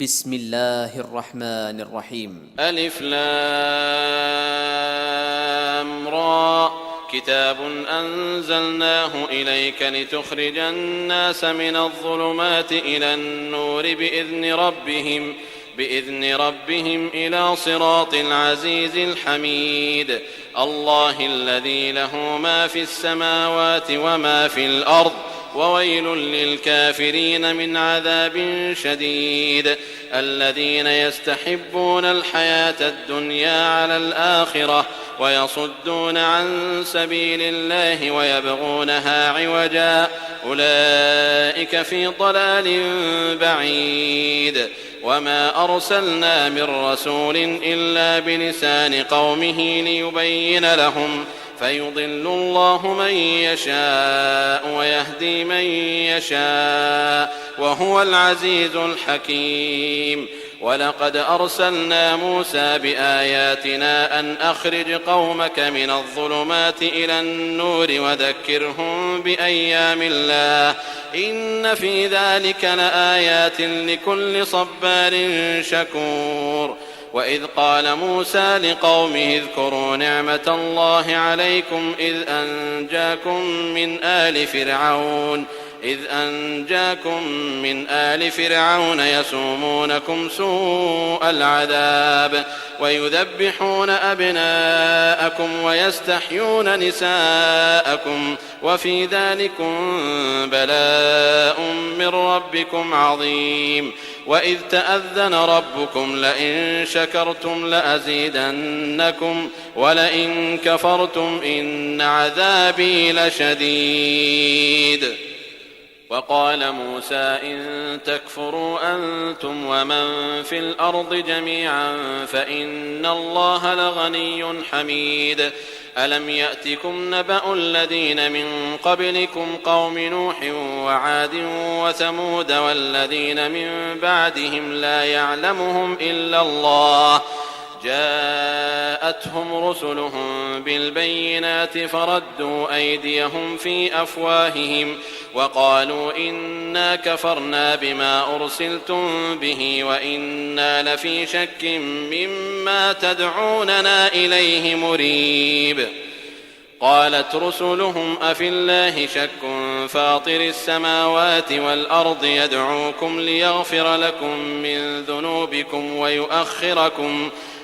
بسم الله الرحمن الرحيم. ألف لام را كتاب أنزلناه إليك لتخرج الناس من الظلمات إلى النور بإذن ربهم إلى صراط العزيز الحميد. الله الذي له ما في السماوات وما في الأرض وويل للكافرين من عذاب شديد. الذين يستحبون الحياة الدنيا على الآخرة ويصدون عن سبيل الله ويبغونها عوجا أولئك في ضلال بعيد. وما أرسلنا من رسول إلا بلسان قومه ليبين لهم فيضل الله من يشاء ويهدي من يشاء وهو العزيز الحكيم. ولقد أرسلنا موسى بآياتنا أن أخرج قومك من الظلمات إلى النور وذكرهم بأيام الله إن في ذلك لآيات لكل صبار شكور. وإذ قال موسى لقومه اذكروا نعمة الله عليكم إذ أنجاكم من آل فرعون يسومونكم سوء العذاب ويذبحون أبناءكم ويستحيون نساءكم وفي ذلكم بلاء من ربكم عظيم. وإذ تأذن ربكم لئن شكرتم لأزيدنكم ولئن كفرتم إن عذابي لشديد. وقال موسى إن تكفروا أنتم ومن في الأرض جميعا فإن الله لغني حميد. ألم يأتكم نبأ الذين من قبلكم قوم نوح وعاد وثمود والذين من بعدهم لا يعلمهم إلا الله جاءتهم رسلهم بالبينات فردوا أيديهم في أفواههم وقالوا إنا كفرنا بما أرسلتم به وإنا لفي شك مما تدعوننا إليه مريب. قالت رسلهم أفي الله شك فاطر السماوات والأرض يدعوكم ليغفر لكم من ذنوبكم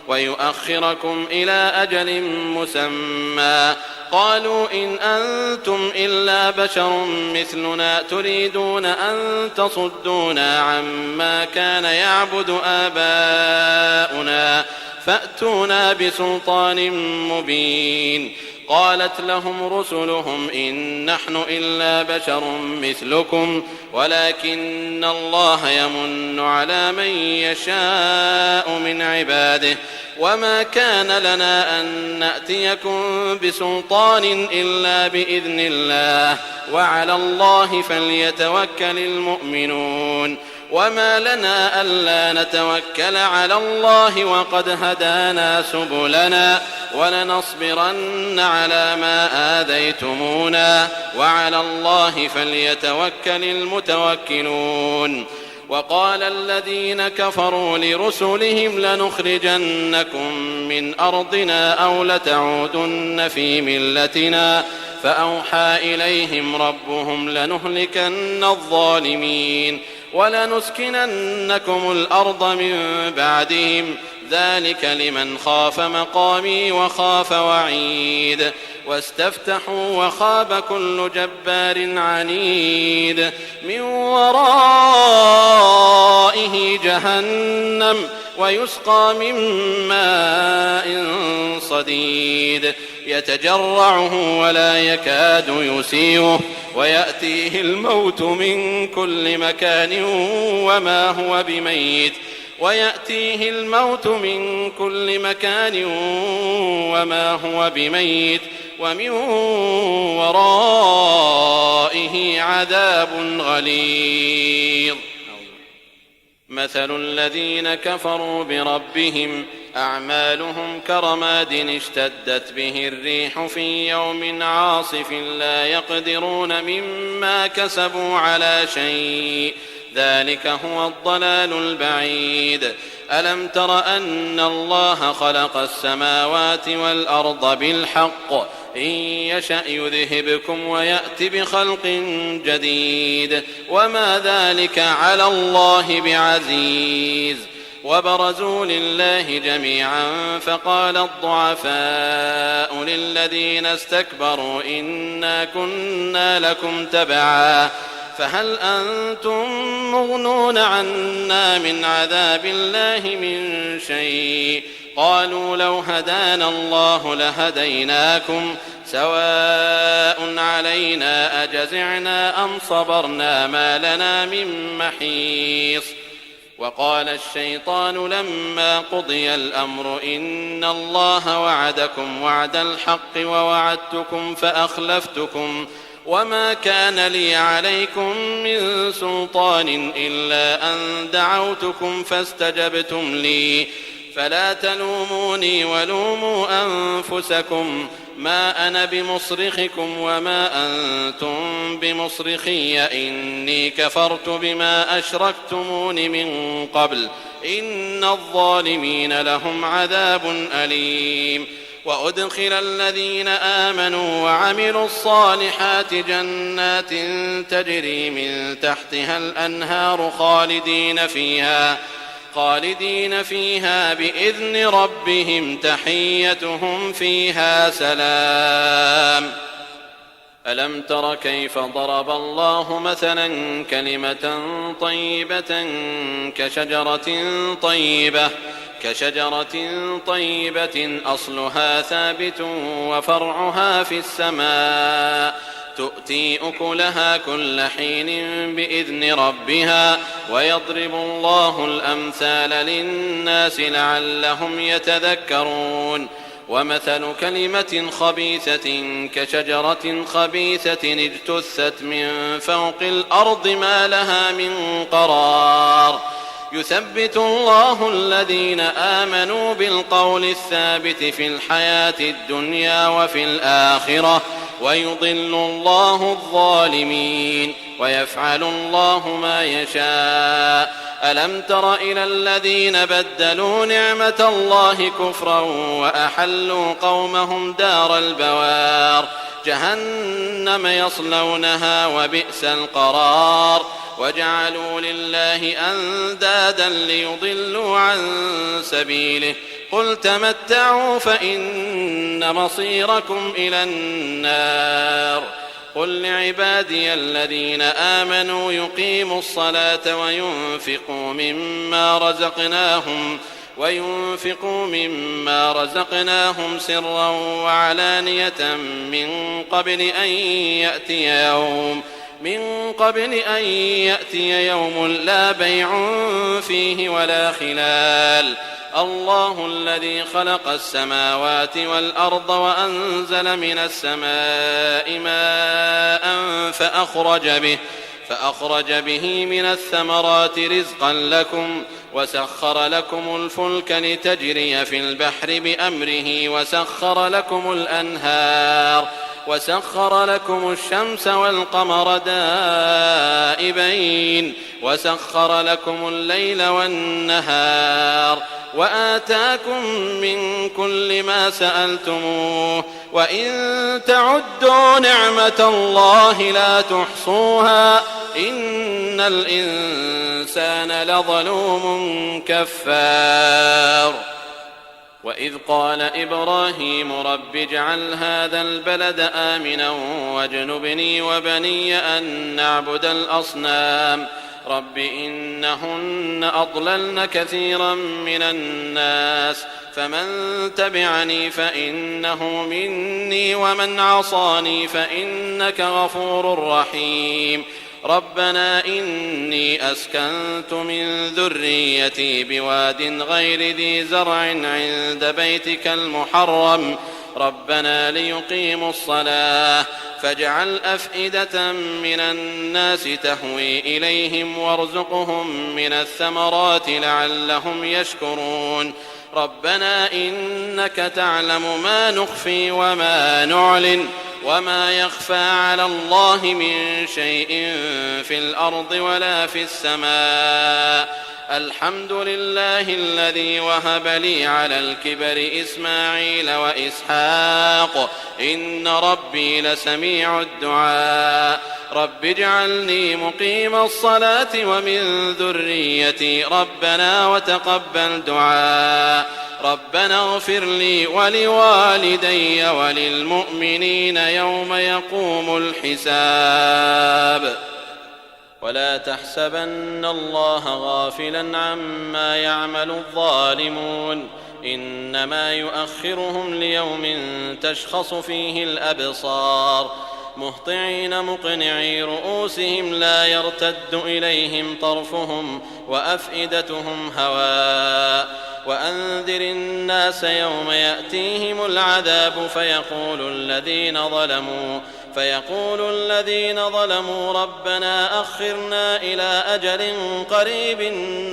ويؤخركم إلى أجل مسمى. قالوا إن أنتم إلا بشر مثلنا تريدون أن تصدونا عما كان يعبد آباؤنا فأتونا بسلطان مبين. قالت لهم رسلهم إن نحن إلا بشر مثلكم ولكن الله يمن على من يشاء من عباده وما كان لنا أن نأتيكم بسلطان إلا بإذن الله وعلى الله فليتوكل المؤمنون. وما لنا ألا نتوكل على الله وقد هدانا سبلنا ولنصبرن على ما آذيتمونا وعلى الله فليتوكل المتوكلون. وقال الذين كفروا لرسلهم لنخرجنكم من أرضنا أو لتعودن في ملتنا فأوحى إليهم ربهم لنهلكن الظالمين ولنسكننكم الأرض من بعدهم ذلك لمن خاف مقامي وخاف وعيد. واستفتحوا وخاب كل جبار عنيد من ورائه جهنم ويسقى من ماء صديد يتجرعه ولا يكاد يسيغه ويأتيه الموت من كل مكان وما هو بميت ومن ورائه عذاب غليظ. مثل الذين كفروا بربهم أعمالهم كرماد اشتدت به الريح في يوم عاصف لا يقدرون مما كسبوا على شيء ذلك هو الضلال البعيد. ألم تر أن الله خلق السماوات والأرض بالحق إن يشأ يذهبكم ويأت بخلق جديد وما ذلك على الله بعزيز. وبرزوا لله جميعا فقال الضعفاء للذين استكبروا إنا كنا لكم تبعا فهل أنتم مغنون عنا من عذاب الله من شيء قالوا لو هدانا الله لهديناكم سواء علينا أجزعنا أم صبرنا ما لنا من محيص. وقال الشيطان لما قضي الأمر إن الله وعدكم وعد الحق ووعدتكم فأخلفتكم وما كان لي عليكم من سلطان إلا أن دعوتكم فاستجبتم لي فلا تلوموني ولوموا أنفسكم ما أنا بمصرخكم وما أنتم بمصرخي إني كفرت بما أشركتمون من قبل إن الظالمين لهم عذاب أليم. وأدخل الذين آمنوا وعملوا الصالحات جنات تجري من تحتها الأنهار خالدين فيها بإذن ربهم تحيتهم فيها سلام. ألم تر كيف ضرب الله مثلا كلمة طيبة كشجرة طيبة أصلها ثابت وفرعها في السماء تؤتي أكلها كل حين بإذن ربها ويضرب الله الأمثال للناس لعلهم يتذكرون. ومثل كلمة خبيثة كشجرة خبيثة اجتثت من فوق الأرض ما لها من قرار يثبت الله الذين آمنوا بالقول الثابت في الحياة الدنيا وفي الآخرة ويضل الله الظالمين ويفعل الله ما يشاء. ألم تر إلى الذين بدلوا نعمة الله كفرا وأحلوا قومهم دار البوار جهنم يصلونها وبئس القرار وجعلوا لله أندادا ليضلوا عن سبيله قل تمتعوا فإن مصيركم إلى النار. قل لعبادي الذين آمنوا يقيموا الصلاة وينفقوا مما رزقناهم سرا وعلانية من قبل أن يأتي يوم لا بيع فيه ولا خلال. الله الذي خلق السماوات والأرض وأنزل من السماء ماء فأخرج به من الثمرات رزقا لكم وسخر لكم الفلك لتجري في البحر بأمره وسخر لكم الأنهار وسخر لكم الشمس والقمر دائبين وسخر لكم الليل والنهار وآتاكم من كل ما سألتموه وإن تعدوا نعمة الله لا تحصوها إن الإنسان لظلوم كفار. وإذ قال إبراهيم رب اجعل هذا البلد آمنا واجنبني وبني أن نعبد الأصنام رب إنهن أضللن كثيرا من الناس فمن تبعني فإنه مني ومن عصاني فإنك غفور رحيم. ربنا إني أسكنت من ذريتي بواد غير ذي زرع عند بيتك المحرم ربنا ليقيموا الصلاة فاجعل أفئدة من الناس تهوي إليهم وارزقهم من الثمرات لعلهم يشكرون. ربنا إنك تعلم ما نخفي وما نعلن وما يخفى على الله من شيء في الأرض ولا في السماء. الحمد لله الذي وهب لي على الكبر إسماعيل وإسحاق إن ربي لسميع الدعاء. رب اجعلني مقيم الصلاة ومن ذريتي ربنا وتقبل دعاء. ربنا اغفر لي ولوالدي وللمؤمنين يوم يقوم الحساب. ولا تحسبن الله غافلا عما يعمل الظالمون إنما يؤخرهم ليوم تشخص فيه الأبصار مهطعين مقنعي رؤوسهم لا يرتد إليهم طرفهم وأفئدتهم هواء. وأنذر الناس يوم يأتيهم العذاب فيقول الذين ظلموا ربنا أخرنا إلى أجل قريب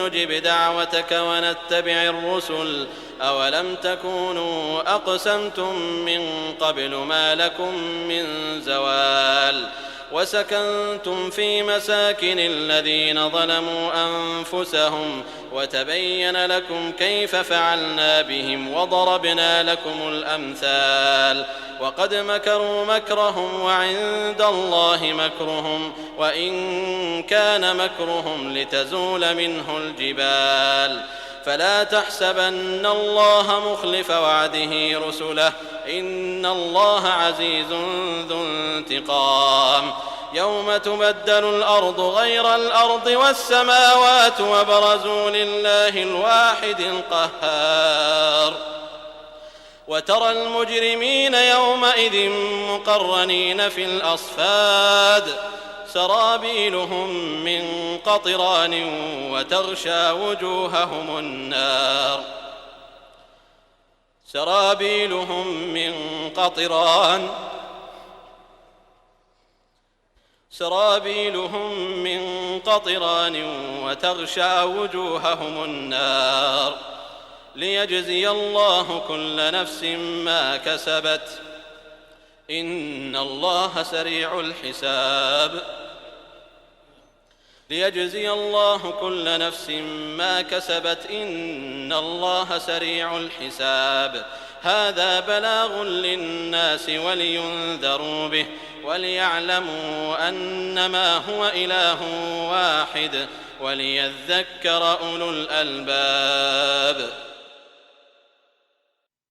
نجب دعوتك ونتبع الرسل أولم تكونوا أقسمتم من قبل ما لكم من زوال. وسكنتم في مساكن الذين ظلموا أنفسهم وتبين لكم كيف فعلنا بهم وضربنا لكم الأمثال. وقد مكروا مكرهم وعند الله مكرهم وإن كان مكرهم لتزول منه الجبال. فلا تحسبن الله مخلف وعده رسله إن الله عزيز ذو انتقام. يوم تبدل الأرض غير الأرض والسماوات وبرزوا لله الواحد القهار. وترى المجرمين يومئذ مقرنين في الأصفاد سرابيلهم من قطران وتغشى وجوههم النار. سرابيلهم من قطران وتغشى وجوههم النار ليجزي الله كل نفس ما كسبت إن الله سريع الحساب. ليجزي الله كل نفس ما كسبت إن الله سريع الحساب. هذا بلاغ للناس ولينذروا به وليعلموا أنما هو إله واحد وليذكر أولو الألباب.